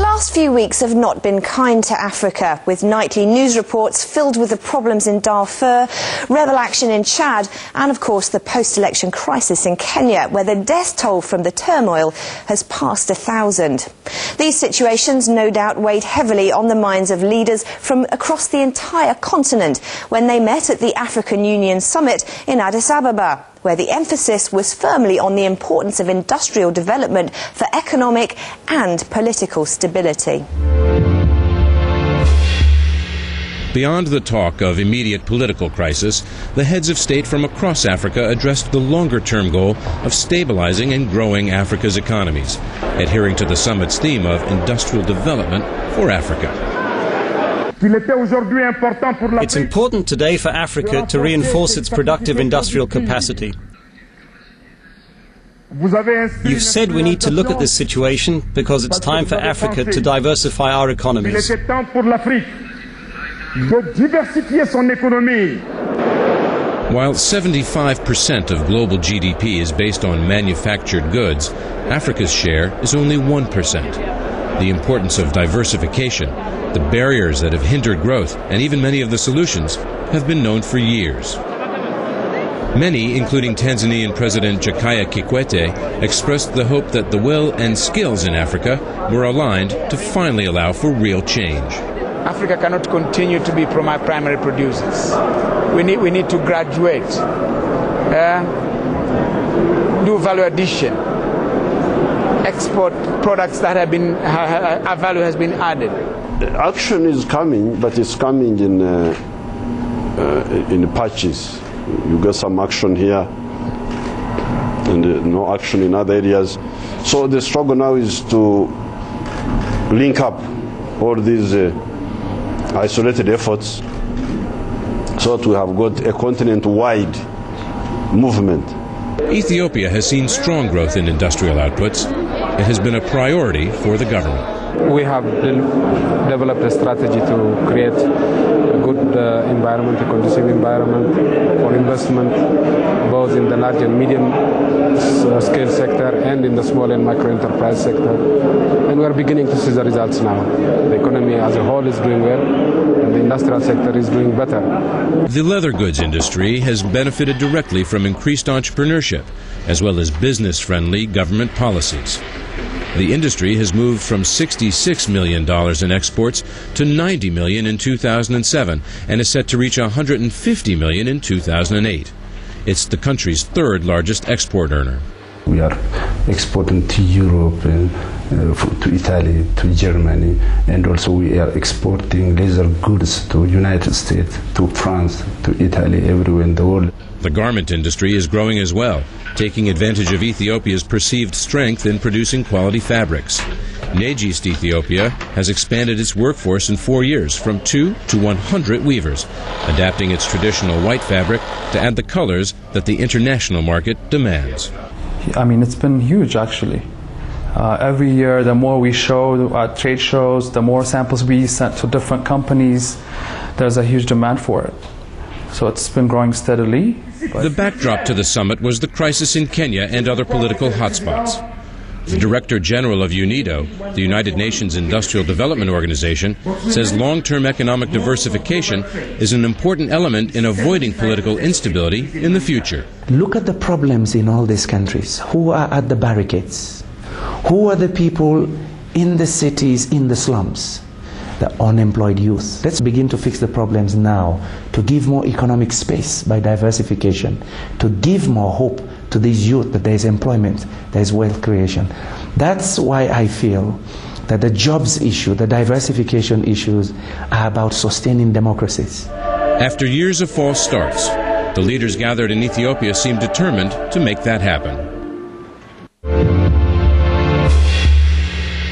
The last few weeks have not been kind to Africa, with nightly news reports filled with the problems in Darfur, rebel action in Chad, and of course the post-election crisis in Kenya, where the death toll from the turmoil has passed 1,000. These situations no doubt weighed heavily on the minds of leaders from across the entire continent when they met at the African Union summit in Addis Ababa, where the emphasis was firmly on the importance of industrial development for economic and political stability. Beyond the talk of immediate political crisis, the heads of state from across Africa addressed the longer-term goal of stabilizing and growing Africa's economies, adhering to the summit's theme of industrial development for Africa. It's important today for Africa to reinforce its productive industrial capacity. You've said we need to look at this situation because it's time for Africa to diversify our economies. While 75% of global GDP is based on manufactured goods, Africa's share is only 1%. The importance of diversification, the barriers that have hindered growth, and even many of the solutions have been known for years. Many, including Tanzanian President Jakaya Kikwete, expressed the hope that the will and skills in Africa were aligned to finally allow for real change. Africa cannot continue to be primary producers. We need to graduate, do value addition, export products that have been value has been added. Action is coming, but it's coming in patches. You get some action here and no action in other areas. So the struggle now is to link up all these isolated efforts so that we have got a continent-wide movement. Ethiopia has seen strong growth in industrial outputs. It has been a priority for the government. We have developed a strategy to create a good environment, a conducive environment for investment, both in the large and medium scale sector and in the small and micro enterprise sector. And we are beginning to see the results now. The economy as a whole is doing well, and the industrial sector is doing better. The leather goods industry has benefited directly from increased entrepreneurship, as well as business-friendly government policies. The industry has moved from $66 million in exports to $90 million in 2007 and is set to reach $150 million in 2008. It's the country's third largest export earner. We are exporting to Europe, to Italy, to Germany, and also we are exporting leather goods to United States, to France, to Italy, everywhere in the world. The garment industry is growing as well, taking advantage of Ethiopia's perceived strength in producing quality fabrics. Negist Ethiopia has expanded its workforce in 4 years from 2 to 100 weavers, adapting its traditional white fabric to add the colors that the international market demands. I mean, it's been huge, actually. Every year, the more we show at trade shows, the more samples we send to different companies, there's a huge demand for it. So it's been growing steadily. The backdrop to the summit was the crisis in Kenya and other political hotspots. The Director General of UNIDO, the United Nations Industrial Development Organization, says long-term economic diversification is an important element in avoiding political instability in the future. Look at the problems in all these countries. Who are at the barricades? Who are the people in the cities, in the slums? The unemployed youth. Let's begin to fix the problems now, to give more economic space by diversification, to give more hope to these youth that there is employment, there is wealth creation. That's why I feel that the jobs issue, the diversification issues are about sustaining democracies. After years of false starts, the leaders gathered in Ethiopia seem determined to make that happen.